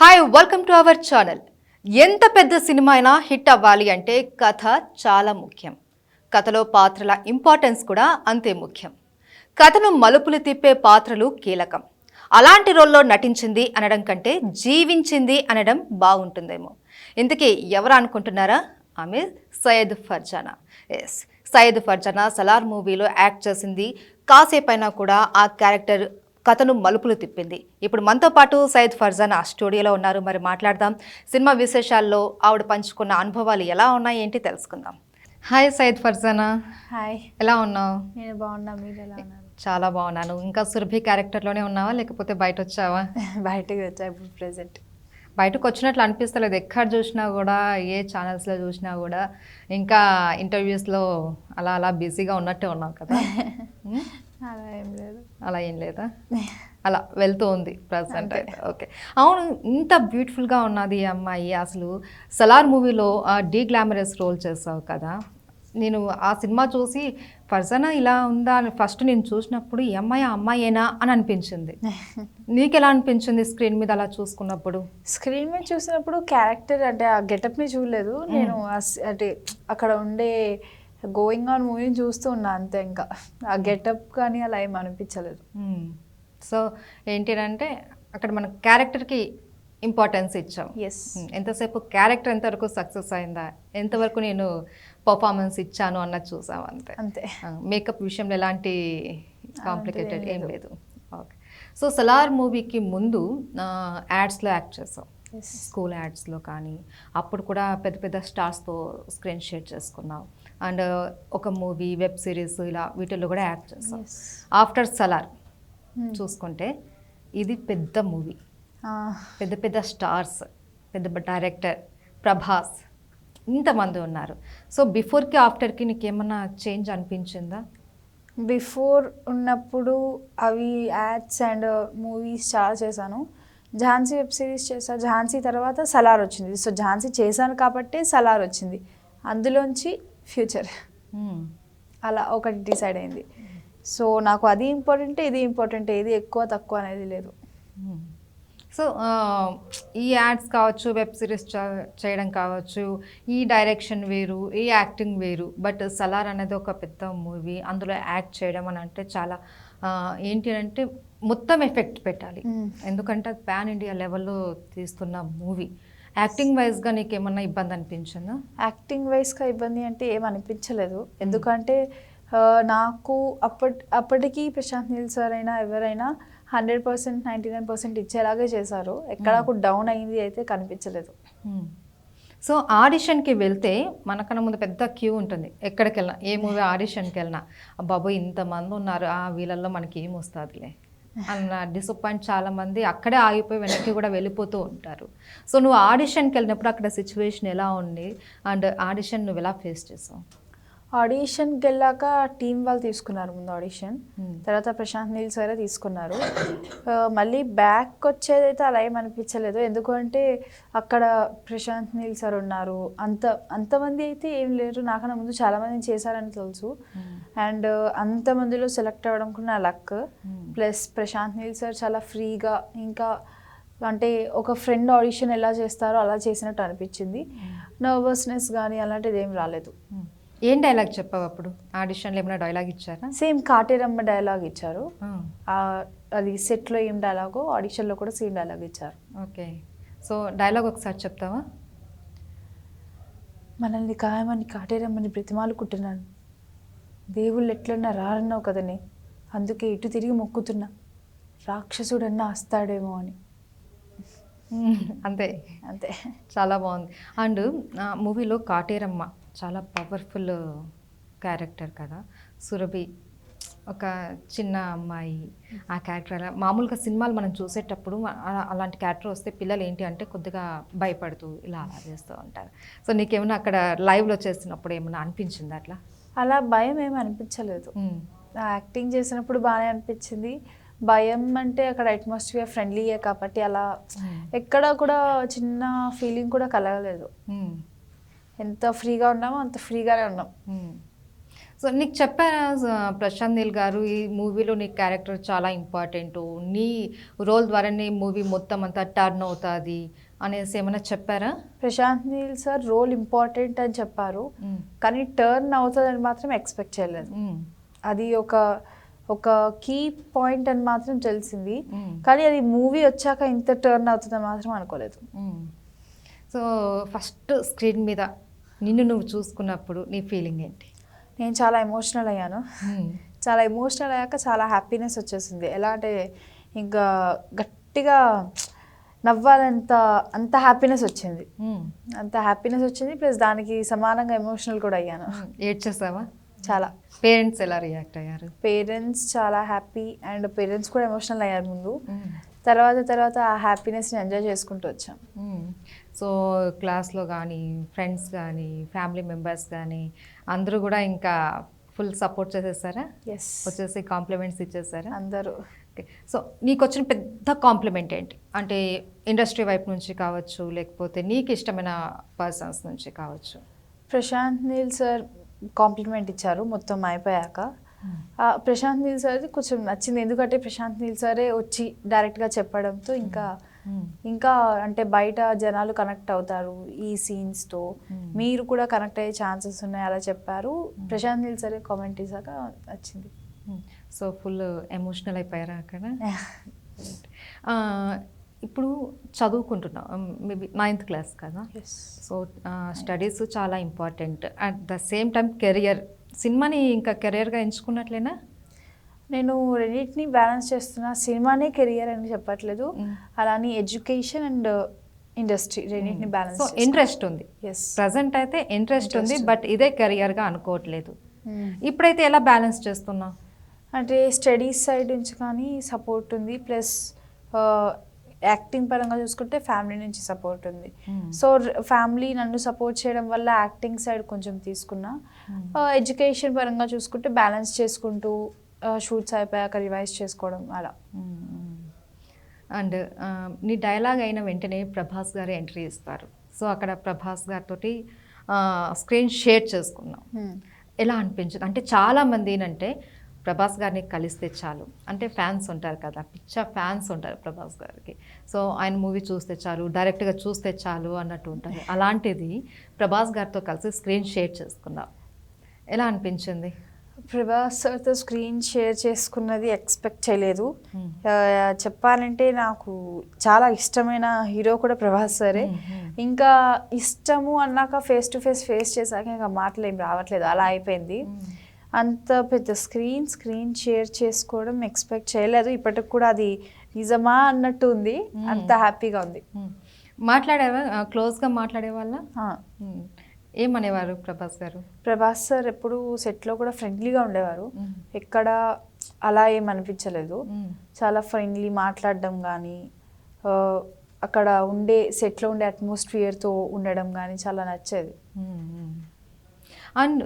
Hi welcome to our channel. ఎంత పెద్ద cinema అయినా హిట్ అవ్వాలి అంటే కథ చాలా ముఖ్యం. కథలో పాత్రల ఇంపార్టెన్స్ కూడా అంతే ముఖ్యం. కథను మలుపులు తిప్పే పాత్రలు కీలకం. అలాంటి రోల్లో నటించింది అనడం కంటే జీవించింది అనడం బాగుంటుందేమో. ఇంతకీ ఎవరు అనుకుంటున్నారా? ఆమె సయ్యద్ ఫర్జానా. ఎస్, సయ్యద్ ఫర్జానా సలార్ మూవీలో యాక్ట్ చేసింది. కాసేపైనా కూడా ఆ క్యారెక్టర్ కథను మలుపులు తిప్పింది. ఇప్పుడు మనతో పాటు సయ్యద్ ఫర్జానా స్టూడియోలో ఉన్నారు. మరి మాట్లాడదాం. సినిమా విశేషాల్లో ఆవిడ పంచుకున్న అనుభవాలు ఎలా ఉన్నాయి ఏంటి తెలుసుకుందాం. హాయ్ సయ్యద్ ఫర్జానా. హాయ్, ఎలా ఉన్నావు? నేను బాగున్నా, మీరు ఎలా ఉన్నారు? చాలా బాగున్నాను. ఇంకా సురభి క్యారెక్టర్లోనే ఉన్నావా లేకపోతే బయట వచ్చావా? బయటకు వచ్చా ఇప్పుడు ప్రెసెంట్. బయటకు వచ్చినట్లు అనిపిస్తలేదు. ఎక్కడ చూసినా కూడా, ఏ ఛానల్స్లో చూసినా కూడా ఇంకా ఇంటర్వ్యూస్లో అలా అలా బిజీగా ఉన్నట్టే ఉన్నావు కదా. అలా ఏం లేదు. అలా ఏం లేదా? అలా వెళ్తూ ఉంది ప్రజెంట్ అయితే. ఓకే, అవును. ఇంత బ్యూటిఫుల్గా ఉన్నది ఈ అమ్మాయి. అసలు సలార్ మూవీలో డీ గ్లామరస్ రోల్ చేసావు కదా. నేను ఆ సినిమా చూసి ఫర్జానా ఇలా ఉందా అని ఫస్ట్ నేను చూసినప్పుడు ఈ అమ్మాయి ఆ అమ్మాయేనా అని అనిపించింది. నీకు ఎలా అనిపించింది స్క్రీన్ మీద అలా చూసుకున్నప్పుడు? స్క్రీన్ మీద చూసినప్పుడు క్యారెక్టర్ అంటే ఆ గెటప్ని చూడలేదు నేను. అంటే అక్కడ ఉండే గోయింగ్ ఆన్ మూవీని చూస్తూ ఉన్నా అంతే. ఇంకా ఆ గెటప్ కానీ అలా ఏం అనిపించలేదు. సో ఏంటిదంటే అక్కడ మన క్యారెక్టర్కి ఇంపార్టెన్స్ ఇచ్చాం. ఎస్. ఎంతసేపు క్యారెక్టర్ ఎంతవరకు సక్సెస్ అయిందా, ఎంతవరకు నేను పర్ఫార్మెన్స్ ఇచ్చాను అన్నది చూసాం అంతే. అంతే. మేకప్ విషయంలో ఎలాంటి కాంప్లికేటెడ్ ఏం లేదు. ఓకే, సో సలార్ మూవీకి ముందు యాడ్స్లో యాక్ట్ చేసాం. స్కూల్ యాడ్స్లో కానీ అప్పుడు కూడా పెద్ద పెద్ద స్టార్స్తో స్క్రీన్ షేర్ చేసుకున్నావు. అండ్ ఒక మూవీ, వెబ్ సిరీస్ ఇలా వీటిల్లో కూడా యాక్ట్ చేస్తాం. ఆఫ్టర్ సలార్ చూసుకుంటే ఇది పెద్ద మూవీ, పెద్ద పెద్ద స్టార్స్, పెద్ద డైరెక్టర్ ప్రభాస్, ఇంతమంది ఉన్నారు. సో బిఫోర్కి ఆఫ్టర్కి నీకు ఏమన్నా చేంజ్ అనిపించిందా? బిఫోర్ ఉన్నప్పుడు అవి యాడ్స్ అండ్ మూవీస్ చాలా చేశాను. ఝాన్సీ వెబ్ సిరీస్ చేశాను. ఝాన్సీ తర్వాత సలార్ వచ్చింది. సో ఝాన్సీ చేశాను కాబట్టి సలార్ వచ్చింది. అందులోంచి ఫ్యూచర్ అలా ఒకటి డిసైడ్ అయింది. సో నాకు అది ఇంపార్టెంట్, ఇది ఇంపార్టెంట్, ఏది ఎక్కువ తక్కువ అనేది లేదు. సో ఈ యాడ్స్ కావచ్చు, వెబ్ సిరీస్ చేయడం కావచ్చు, ఈ డైరెక్షన్ వేరు, ఈ యాక్టింగ్ వేరు. బట్ సలార్ అనేది ఒక పెద్ద మూవీ, అందులో యాక్ట్ చేయడం అని అంటే చాలా ఏంటి అంటే మొత్తం ఎఫెక్ట్ పెట్టాలి. ఎందుకంటే అది పాన్ ఇండియా లెవెల్లో తీస్తున్న మూవీ. యాక్టింగ్ వైజ్గా నీకు ఏమన్నా ఇబ్బంది అనిపించిందా? యాక్టింగ్ వైజ్గా ఇబ్బంది అంటే ఏం అనిపించలేదు. ఎందుకంటే నాకు అప్పటికి ప్రశాంత్ నీల్ సార్ అయినా ఎవరైనా 100%, 99% ఇచ్చేలాగే చేశారు. ఎక్కడ డౌన్ అయింది అయితే కనిపించలేదు. సో ఆడిషన్కి వెళ్తే మనకన్నా ముందు పెద్ద క్యూ ఉంటుంది. ఎక్కడికి వెళ్ళినా, ఏ మూవీ ఆడిషన్కి వెళ్ళినా, బాబు ఇంతమంది ఉన్నారు, వీళ్ళల్లో మనకి ఏం వస్తుందిలే అన్న డిసప్పాయింట్ చాలామంది అక్కడే ఆగిపోయి వెనక్కి కూడా వెళ్ళిపోతూ ఉంటారు. సో నువ్వు ఆడిషన్కి వెళ్ళినప్పుడు అక్కడ సిచ్యువేషన్ ఎలా ఉంది అండ్ ఆడిషన్ నువ్వు ఎలా ఫేస్ చేసావు? ఆడిషన్కి వెళ్ళాక టీం వాళ్ళు తీసుకున్నారు ముందు ఆడిషన్, తర్వాత ప్రశాంత్ నీల్ సారే తీసుకున్నారు. మళ్ళీ బ్యాక్ వచ్చేదైతే అలా ఏం అనిపించలేదు. ఎందుకంటే అక్కడ ప్రశాంత్ నీల్ సార్ ఉన్నారు, అంతమంది అయితే ఏం లేరు. నాకన్నా ముందు చాలామంది చేశారని తెలుసు. అండ్ అంతమందిలో సెలెక్ట్ అవ్వడం కూడా నా luck. Plus Prashanth Neel sir చాలా ఫ్రీగా, ఇంకా అంటే ఒక ఫ్రెండ్ ఆడిషన్ ఎలా చేస్తారో అలా చేసినట్టు అనిపించింది. నర్వస్నెస్ కానీ అలాంటిది ఏం రాలేదు. ఏం డైలాగ్ చెప్పావు అప్పుడు ఆడిషన్లో? ఏమైనా డైలాగ్ ఇచ్చారా? సేమ్ కాటేరమ్మ డైలాగ్ ఇచ్చారు. అది సెట్లో ఏం డైలాగో ఆడిషన్లో కూడా సేమ్ డైలాగ్ ఇచ్చారు. ఓకే, సో డైలాగ్ ఒకసారి చెప్తావా? మనల్ని ఖాయమని కాటేరమ్మని బ్రతిమాలుకుంటున్నాను, దేవుళ్ళు ఎట్లన్నా రారన్నావు కదనే, అందుకే ఇటు తిరిగి మొక్కుతున్నా, రాక్షసుడన్నా వస్తాడేమో అని. అంతే అంతే. చాలా బాగుంది. అండ్ మూవీలో కాటేరమ్మ చాలా పవర్ఫుల్ క్యారెక్టర్ కదా. సురభి ఒక చిన్న అమ్మాయి, ఆ క్యారెక్టర్ అలా మామూలుగా సినిమాలు మనం చూసేటప్పుడు అలాంటి క్యారెక్టర్ వస్తే పిల్లలు ఏంటి అంటే కొద్దిగా భయపడుతూ ఇలా అలా చేస్తూ ఉంటారు. సో నీకేమైనా అక్కడ లైవ్లో చేస్తున్నప్పుడు ఏమైనా అనిపించింది అట్లా? అలా భయం ఏమి అనిపించలేదు. యాక్టింగ్ చేసినప్పుడు బాగానే అనిపించింది. భయం అంటే అక్కడ అట్మాస్ఫియర్ ఫ్రెండ్లీయే కాబట్టి అలా ఎక్కడ కూడా చిన్న ఫీలింగ్ కూడా కలగలేదు. ఎంత ఫ్రీగా ఉన్నామో అంత ఫ్రీగానే ఉన్నాం. సో నీకు చెప్పారా ప్రశాంత్ నీల్ గారు ఈ మూవీలో నీ క్యారెక్టర్ చాలా ఇంపార్టెంట్, నీ రోల్ ద్వారానే మూవీ మొత్తం అంతా టర్న్ అవుతుంది అనేసి ఏమైనా చెప్పారా? Prashanth Neel sir role important అని చెప్పారు, కానీ టర్న్ అవుతుందని మాత్రం ఎక్స్పెక్ట్ చేయలేదు. అది ఒక కీ పాయింట్ అని మాత్రం తెలిసింది, కానీ అది మూవీ వచ్చాక ఇంత టర్న్ అవుతుందని మాత్రం అనుకోలేదు. సో ఫస్ట్ స్క్రీన్ మీద నిన్ను నువ్వు చూసుకున్నప్పుడు నీ ఫీలింగ్ ఏంటి? నేను చాలా ఎమోషనల్ అయ్యాను. చాలా ఎమోషనల్ అయ్యాక చాలా హ్యాపీనెస్ వచ్చేసింది. ఎలా అంటే ఇంకా గట్టిగా నవ్వాలంత అంత హ్యాపీనెస్ వచ్చింది. అంత హ్యాపీనెస్ వచ్చింది, ప్లస్ దానికి సమానంగా ఎమోషనల్ కూడా అయ్యాను. ఏడ్చేసావా? చాలా. పేరెంట్స్ ఎలా రియాక్ట్ అయ్యారు? పేరెంట్స్ చాలా హ్యాపీ, అండ్ పేరెంట్స్ కూడా ఎమోషనల్ అయ్యారు ముందు. తర్వాత ఆ హ్యాపీనెస్ని ఎంజాయ్ చేసుకుంటూ వచ్చాం. సో క్లాస్లో కానీ ఫ్రెండ్స్ కానీ ఫ్యామిలీ మెంబర్స్ కానీ అందరూ కూడా ఇంకా ఫుల్ సపోర్ట్ చేసేసారా? ఎస్, వచ్చేసి కాంప్లిమెంట్స్ ఇచ్చేసారా అందరూ? ఓకే. సో నీకు వచ్చిన పెద్ద కాంప్లిమెంట్ ఏంటి? అంటే ఇండస్ట్రీ వైపు నుంచి కావచ్చు, లేకపోతే నీకు ఇష్టమైన పర్సన్స్ నుంచి కావచ్చు. ప్రశాంత్ నీల్ సార్ కాంప్లిమెంట్ ఇచ్చారు మొత్తం అయిపోయాక. ప్రశాంత్ నీల్ సార్ది కొంచెం నచ్చింది, ఎందుకంటే ప్రశాంత్ నీల్ సారే వచ్చి డైరెక్ట్గా చెప్పడంతో ఇంకా అంటే బయట జనాలు కనెక్ట్ అవుతారు ఈ సీన్స్తో, మీరు కూడా కనెక్ట్ అయ్యే ఛాన్సెస్ ఉన్నాయి అలా చెప్పారు. ప్రశాంత్ నీల్ సారే కామెంట్ ఇచ్చాక నచ్చింది. సో ఫుల్ ఎమోషనల్ అయిపోయారా అక్కడ? ఇప్పుడు చదువుకుంటున్నావు, మేబీ 9th క్లాస్ కదా. సో స్టడీస్ చాలా important, at the same time career. సినిమాని ఇంకా కెరియర్గా ఎంచుకున్నట్లేనా? నేను రెండింటిని బ్యాలెన్స్ చేస్తున్నా. సినిమానే కెరియర్ అని చెప్పట్లేదు, అలానే ఎడ్యుకేషన్ అండ్ ఇండస్ట్రీ రెండింటిని బ్యాలెన్స్. సో ఇంట్రెస్ట్ ఉంది, ప్రజెంట్ అయితే ఇంట్రెస్ట్ ఉంది, బట్ ఇదే కెరియర్గా అనుకోవట్లేదు. ఇప్పుడైతే ఎలా బ్యాలెన్స్ చేస్తున్నావు? అంటే స్టడీస్ సైడ్ నుంచి కానీ సపోర్ట్ ఉంది, ప్లస్ యాక్టింగ్ పరంగా చూసుకుంటే ఫ్యామిలీ నుంచి సపోర్ట్ ఉంది. సో ఫ్యామిలీ నన్ను సపోర్ట్ చేయడం వల్ల యాక్టింగ్ సైడ్ కొంచెం తీసుకున్నా. ఎడ్యుకేషన్ పరంగా చూసుకుంటే బ్యాలెన్స్ చేసుకుంటూ షూట్స్ అయిపోయాక రివైజ్ చేసుకోవడం అలా. అండ్ నీ డైలాగ్ అయిన వెంటనే ప్రభాస్ గారు ఎంట్రీ ఇస్తారు. సో అక్కడ ప్రభాస్ గారితో స్క్రీన్ షేర్ చేసుకున్నాం. ఎలా అనిపించింది? అంటే చాలామంది ఏంటంటే ప్రభాస్ గారిని కలిస్తే చాలు, అంటే ఫ్యాన్స్ ఉంటారు కదా, పిచ్చ ఫ్యాన్స్ ఉంటారు ప్రభాస్ గారికి. సో ఆయన మూవీ చూస్తే చాలు, డైరెక్ట్గా చూస్తే చాలు అన్నట్టు ఉంటారు. అలాంటిది ప్రభాస్ గారితో కలిసి స్క్రీన్ షేర్ చేసుకున్నాం, ఎలా అనిపించింది? ప్రభాస్ సార్తో స్క్రీన్ షేర్ చేసుకున్నది ఎక్స్పెక్ట్ చేయలేదు. చెప్పాలంటే నాకు చాలా ఇష్టమైన హీరో కూడా ప్రభాస్ సరే. ఇంకా ఇష్టము అన్నాక ఫేస్ టు ఫేస్ చేశాక ఇంకా మాటలు ఏం రావట్లేదు, అలా అయిపోయింది. అంత పెద్ద స్క్రీన్ షేర్ చేసుకోవడం ఎక్స్పెక్ట్ చేయలేదు. ఇప్పటికి కూడా అది నిజమా అన్నట్టు ఉంది, అంత హ్యాపీగా ఉంది. మాట్లాడేవా, క్లోజ్గా మాట్లాడే వాళ్ళ? ఏమనేవారు ప్రభాస్ గారు? ప్రభాస్ సార్ ఎప్పుడు సెట్లో కూడా ఫ్రెండ్లీగా ఉండేవారు, ఎక్కడ అలా ఏం అనిపించలేదు. చాలా ఫ్రెండ్లీ మాట్లాడడం కానీ, అక్కడ సెట్లో ఉండే అట్మాస్ఫియర్తో ఉండడం కానీ చాలా నచ్చేది. అండ్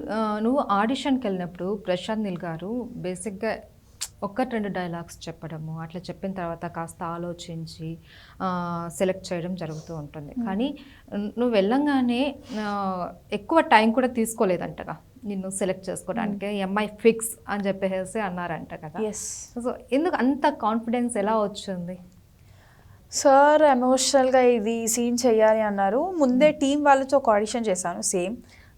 నువ్వు ఆడిషన్కి వెళ్ళినప్పుడు ప్రశాంత్ నీల్ గారు బేసిక్గా 1-2 డైలాగ్స్ చెప్పడము, అట్లా చెప్పిన తర్వాత కాస్త ఆలోచించి సెలెక్ట్ చేయడం జరుగుతూ ఉంటుంది. కానీ నువ్వు వెళ్ళంగానే ఎక్కువ టైం కూడా తీసుకోలేదంటగా నిన్ను సెలెక్ట్ చేసుకోవడానికి, ఎంఐ ఫిక్స్ అని చెప్పేసి అన్నారంట కదా. సో ఎందుకు అంత కాన్ఫిడెన్స్ ఎలా వచ్చింది? సార్ ఎమోషనల్గా ఇది సీన్ చేయాలి అన్నారు. ముందే టీం వాళ్ళతో ఒక ఆడిషన్ చేశాను సేమ్.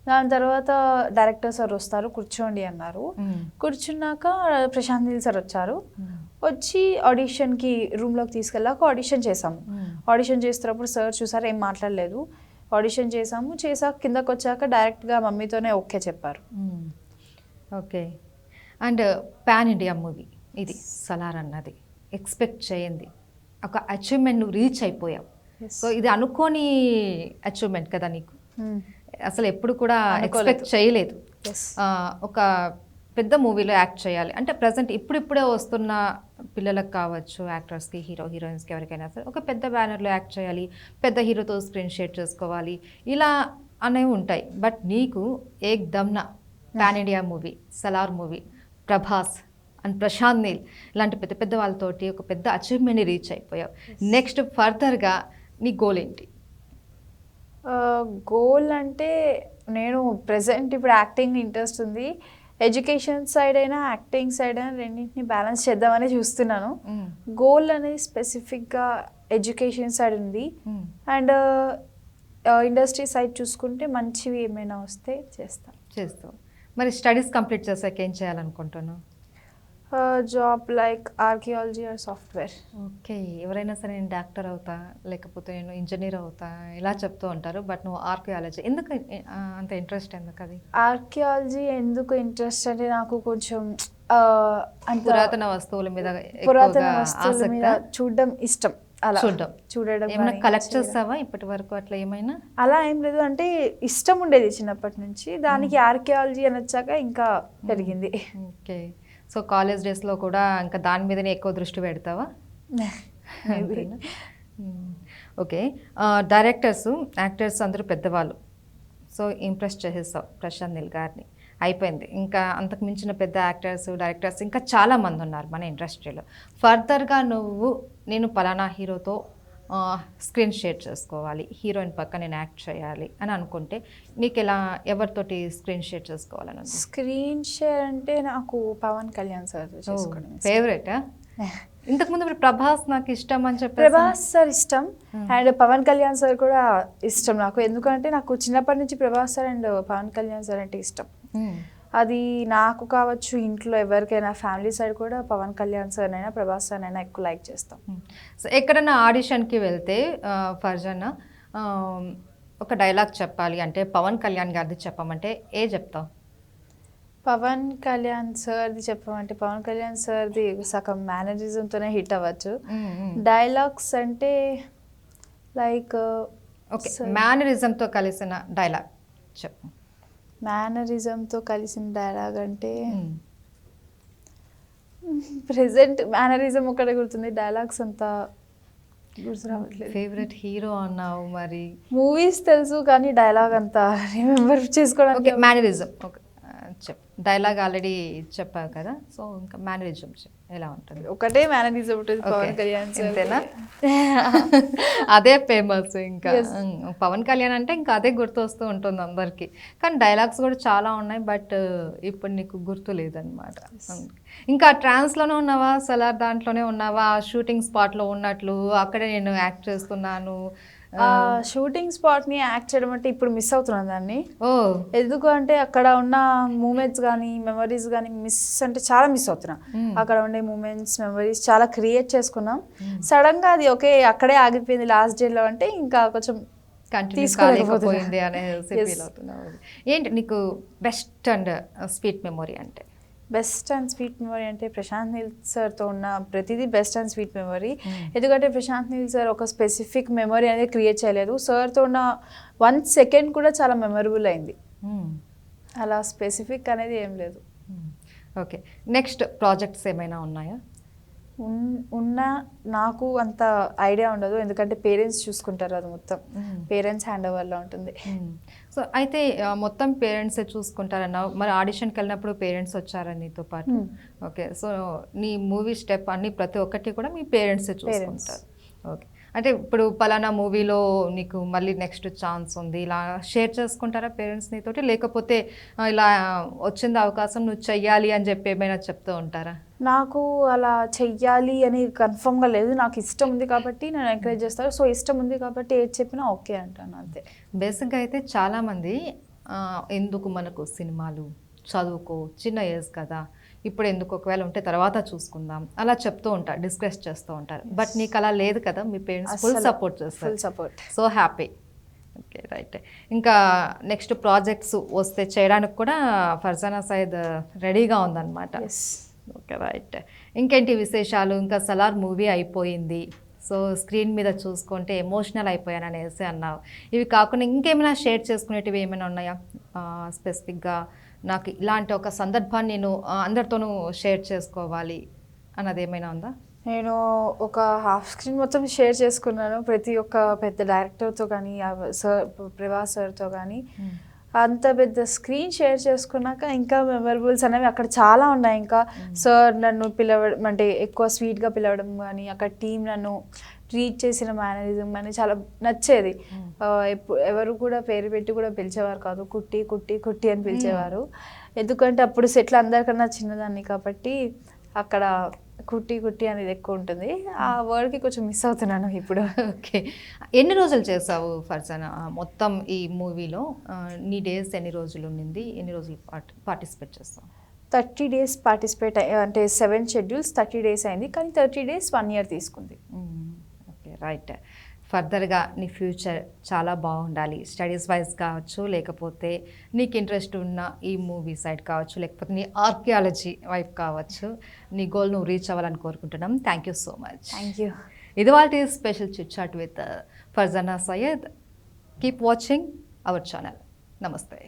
దాని తర్వాత డైరెక్టర్ సార్ వస్తారు, కూర్చోండి అన్నారు. కూర్చున్నాక ప్రశాంత్ నీల్ సార్ వచ్చారు. వచ్చి ఆడిషన్కి రూమ్లోకి తీసుకెళ్ళాక ఆడిషన్ చేసాము. ఆడిషన్ చేస్తున్నప్పుడు సార్ చూసారు, ఏం మాట్లాడలేదు. ఆడిషన్ చేసాక కిందకు వచ్చాక డైరెక్ట్గా మమ్మీతోనే ఓకే చెప్పారు. Okay. And pan India movie ఇది సలార్ అన్నది ఎక్స్పెక్ట్ చేయండి, ఒక అచీవ్మెంట్ నువ్వు రీచ్ అయిపోయావు. సో ఇది అనుకోని అచీవ్మెంట్ కదా నీకు, అసలు ఎప్పుడు కూడా ఎక్స్పెక్ట్ చేయలేదు ఒక పెద్ద మూవీలో యాక్ట్ చేయాలి అంటే. ప్రజెంట్ ఇప్పుడిప్పుడే వస్తున్న పిల్లలకు కావచ్చు, యాక్టర్స్కి, హీరోయిన్స్కి ఎవరికైనా సరే ఒక పెద్ద బ్యానర్లో యాక్ట్ చేయాలి, పెద్ద హీరోతో స్క్రీన్ షేర్ చేసుకోవాలి, ఇలా అనేవి ఉంటాయి. బట్ నీకు ఏక్ దమ్న pan India movie, Salaar movie, Prabhas and Prashanth Neel ఇలాంటి పెద్ద పెద్ద వాళ్ళతోటి ఒక పెద్ద అచీవ్మెంట్ని రీచ్ అయిపోయావు. నెక్స్ట్ ఫర్దర్గా నీ గోల్ ఏంటి? గోల్ అంటే నేను ప్రెజెంట్ ఇప్పుడు యాక్టింగ్ ఇంట్రెస్ట్ ఉంది. ఎడ్యుకేషన్ సైడ్ అయినా యాక్టింగ్ సైడ్ అయినా రెండింటిని బ్యాలెన్స్ చేద్దామని చూస్తున్నాను. గోల్ అనేది స్పెసిఫిక్గా ఎడ్యుకేషన్ సైడ్ ఉంది. అండ్ ఇండస్ట్రీ సైడ్ చూసుకుంటే మంచివి ఏమైనా వస్తే చేస్తాం. మరి స్టడీస్ కంప్లీట్ చేసాక ఏం చేయాలనుకుంటున్నాను? Job like archaeology or software. Okay, ఎవరైనా సరే నేను డాక్టర్ అవుతా లేకపోతే నేను ఇంజనీర్ అవుతా ఇలా చెప్తూ ఉంటారు, బట్ నువ్వు ఆర్కియాలజీ ఎందుకు అంత ఇంట్రెస్ట్? ఎందుకు అది ఆర్కియాలజీ ఎందుకు ఇంట్రెస్ట్ అంటే నాకు కొంచెం పురాతన వస్తువుల మీద చూడడం ఇష్టం. అలా చూడడం ఏమైనా కలెక్ట్ చేస్తావా ఇప్పటి వరకు? అట్లా ఏమైనా అలా ఏం లేదు, అంటే ఇష్టం ఉండేది చిన్నప్పటి నుంచి. దానికి ఆర్కియాలజీ అని వచ్చాక ఇంకా పెరిగింది. ఓకే, సో కాలేజ్ డేస్లో కూడా ఇంకా దాని మీదనే ఎక్కువ దృష్టి పెడతావా? ఓకే, డైరెక్టర్స్ యాక్టర్స్ అందరూ పెద్దవాళ్ళు, సో ఇంప్రెస్ చేసేస్తావు ప్రశాంత్ నీల్ గారిని, అయిపోయింది. ఇంకా అంతకు మించిన పెద్ద యాక్టర్స్ డైరెక్టర్స్ ఇంకా చాలామంది ఉన్నారు మన ఇండస్ట్రీలో. ఫర్దర్గా నేను పలానా హీరోతో స్క్రీన్ షేర్ చేసుకోవాలి, హీరోయిన్ పక్క నేను యాక్ట్ చేయాలి అని అనుకుంటే నీకు ఎవరితోటి స్క్రీన్ షేర్ చేసుకోవాలని? స్క్రీన్ షేర్ అంటే నాకు పవన్ కళ్యాణ్ సార్ ఫేవరెట్. ఇంతకుముందు ప్రభాస్ నాకు ఇష్టం అని చెప్పి ప్రభాస్ సార్ ఇష్టం, అండ్ పవన్ కళ్యాణ్ సార్ కూడా ఇష్టం నాకు. ఎందుకంటే నాకు చిన్నప్పటి నుంచి Prabhas sir and Pawan Kalyan sir అంటే ఇష్టం. అది నాకు కావచ్చు, ఇంట్లో ఎవరికైనా ఫ్యామిలీ సైడ్ కూడా పవన్ కళ్యాణ్ సార్ అయినా ప్రభాస్ సార్ అయినా ఎక్కువ లైక్ చేస్తాం. సో ఎక్కడైనా ఆడిషన్కి వెళ్తే ఫర్జానా ఒక డైలాగ్ చెప్పాలి అంటే పవన్ కళ్యాణ్ గారిది చెప్పమంటే ఏ చెప్తావు? పవన్ కళ్యాణ్ సార్ది చెప్పమంటే పవన్ కళ్యాణ్ సార్ది సగం మేనరిజంతోనే హిట్ అవ్వచ్చు. డైలాగ్స్ అంటే లైక్ ఓకే, మేనరిజంతో కలిసిన డైలాగ్ చెప్పు. మేనరిజంతో కలిసిన డైలాగ్ అంటే ప్రెసెంట్ మేనరిజం ఒకటే గుర్తుంది, డైలాగ్స్ అంతా గుర్తు రావట్లేదు. ఫేవరెట్ హీరో అన్నావు, మరి మూవీస్ తెలుసు కానీ డైలాగ్ అంతా రిమెంబర్ చేసుకోవడానికి. మేనరిజం ఓకే చెప్పు. డైలాగ్ ఆల్రెడీ చెప్పావు కదా, సో ఇంకా మేనరిజం ఎలా ఉంటుంది? ఒకటే మేనరిజం ఉంటుంది పవన్ కళ్యాణ్ అంతేనా? అదే ఫేమస్. ఇంకా పవన్ కళ్యాణ్ అంటే ఇంకా అదే గుర్తు వస్తూ ఉంటుంది అందరికి. కానీ డైలాగ్స్ కూడా చాలా ఉన్నాయి, బట్ ఇప్పుడు నీకు గుర్తు లేదనమాట. ఇంకా ట్రాన్స్లోనే ఉన్నావా, సలార్ దాంట్లోనే ఉన్నావా, షూటింగ్ స్పాట్లో ఉన్నట్లు అక్కడే నేను యాక్ట్ చేస్తున్నాను? షూటింగ్ స్పాట్ని యాక్ట్ చేయడం అంటే ఇప్పుడు మిస్ అవుతున్నాను దాన్ని. ఎందుకు అంటే అక్కడ ఉన్న మూమెంట్స్ కానీ మెమరీస్ కానీ చాలా మిస్ అవుతున్నా. అక్కడ ఉండే మూమెంట్స్ మెమరీస్ చాలా క్రియేట్ చేసుకున్నాం. సడన్గా అది ఓకే అక్కడే ఆగిపోయింది లాస్ట్ డేలో అంటే ఇంకా కొంచెం తీసుకోలేకపోయింది అనేసి ఫీల్ అవుతున్నావు. ఏంటి నీకు బెస్ట్ అండ్ స్వీట్ మెమొరీ అంటే? బెస్ట్ అండ్ స్వీట్ మెమరీ అంటే ప్రశాంత్ నీల్ సార్తో ఉన్న ప్రతిదీ బెస్ట్ అండ్ స్వీట్ మెమరీ. ఎందుకంటే ప్రశాంత్ నీల్ సార్ ఒక స్పెసిఫిక్ మెమరీ అనేది క్రియేట్ చేయలేదు, సార్తో ఉన్న 1 సెకండ్ కూడా చాలా మెమరబుల్ అయింది. అలా స్పెసిఫిక్ అనేది ఏం లేదు. ఓకే, నెక్స్ట్ ప్రాజెక్ట్స్ ఏమైనా ఉన్నాయా? నాకు అంత ఐడియా ఉండదు, ఎందుకంటే పేరెంట్స్ చూసుకుంటారు, అది మొత్తం పేరెంట్స్ హ్యాండ్ ఓవర్లో ఉంటుంది. సో అయితే మొత్తం పేరెంట్సే చూసుకుంటారన్నావు, మరి ఆడిషన్కి వెళ్ళినప్పుడు పేరెంట్స్ వచ్చారా నీతో పాటు? ఓకే, సో నీ మూవీ స్టెప్ అన్ని ప్రతి ఒక్కటి కూడా మీ పేరెంట్సే చూసుకుంటారు. ఓకే, అంటే ఇప్పుడు పలానా మూవీలో నీకు మళ్ళీ నెక్స్ట్ ఛాన్స్ ఉంది ఇలా షేర్ చేసుకుంటారా పేరెంట్స్ నీతోటి, లేకపోతే ఇలా వచ్చింది అవకాశం నువ్వు చెయ్యాలి అని చెప్పి ఏమైనా చెప్తూ ఉంటారా? నాకు అలా చెయ్యాలి అని కన్ఫర్మ్గా లేదు, నాకు ఇష్టం ఉంది కాబట్టి నేను ఎంకరేజ్ చేస్తాను. సో ఇష్టం ఉంది కాబట్టి ఏది చెప్పినా ఓకే అంటాను, అంతే. బేసిక్గా అయితే చాలామంది ఎందుకు మనకు సినిమాలు, చదువుకో, చిన్న ఏజ్ కదా, ఇప్పుడు ఎందుకు, ఒకవేళ ఉంటే తర్వాత చూసుకుందాం అలా చెప్తూ ఉంటారు, డిస్కస్ చేస్తూ ఉంటారు. బట్ నీకు అలా లేదు కదా, మీ పేరెంట్స్ ఫుల్ సపోర్ట్ చేస్తారు. Full support. So happy. Okay right. ఇంకా నెక్స్ట్ ప్రాజెక్ట్స్ వస్తే చేయడానికి కూడా ఫర్జానా సైద్ రెడీగా ఉందన్నమాట. Okay right. ఇంకేంటి విశేషాలు? ఇంకా సలార్ మూవీ అయిపోయింది, సో స్క్రీన్ మీద చూసుకుంటే ఎమోషనల్ అయిపోయాను అనేసి అన్నావు. ఇవి కాకుండా ఇంకేమైనా షేర్ చేసుకునేటివి ఏమైనా ఉన్నాయా స్పెసిఫిక్గా? నాకు ఇలాంటి ఒక సందర్భాన్ని నేను అందరితోనూ షేర్ చేసుకోవాలి అన్నది ఏమైనా ఉందా? నేను ఒక హాఫ్ స్క్రీన్ మొత్తం షేర్ చేసుకున్నాను ప్రతి ఒక్క పెద్ద డైరెక్టర్తో కానీ, సార్ ప్రభాస్ సార్తో కానీ. అంత పెద్ద స్క్రీన్ షేర్ చేసుకున్నాక ఇంకా మెమరబుల్స్ అనేవి అక్కడ చాలా ఉన్నాయి. ఇంకా సార్ నన్ను పిలవడం అంటే ఎక్కువ స్వీట్గా పిలవడం కానీ, అక్కడ టీం నన్ను ట్రీట్ చేసిన మేనరిజం అని చాలా నచ్చేది. ఎవరు కూడా పేరు పెట్టి కూడా పిలిచేవారు కాదు, కుట్టి కుట్టి కుట్టి అని పిలిచేవారు. ఎందుకంటే అప్పుడు సెట్లు అందరికన్నా చిన్నదాన్ని కాబట్టి అక్కడ కుట్టి కుట్టి అనేది ఎక్కువ ఉంటుంది. ఆ వర్డ్కి కొంచెం మిస్ అవుతున్నాను ఇప్పుడు. ఓకే, ఎన్ని రోజులు చేసావు ఫర్జానా మొత్తం ఈ మూవీలో? నీ డేస్ ఎన్ని రోజులు ఉండింది, ఎన్ని రోజులు పార్టిసిపేట్ చేస్తావు? 30 days పార్టిసిపేట్ అంటే 7 schedules 30 days అయింది, కానీ 30 days 1 year తీసుకుంది. Okay, right. ఫర్దర్గా నీ ఫ్యూచర్ చాలా బాగుండాలి, స్టడీస్ వైజ్ కావచ్చు, లేకపోతే నీకు ఇంట్రెస్ట్ ఉన్న ఈ మూవీ సైడ్ కావచ్చు, లేకపోతే నీ ఆర్కియాలజీ వైపు కావచ్చు, నీ గోల్ నువ్వు రీచ్ అవ్వాలని కోరుకుంటున్నాం. Thank you so much. Thank you. ఇది వాటి special chit chat with Farzana Syed. Keep watching our channel. నమస్తే.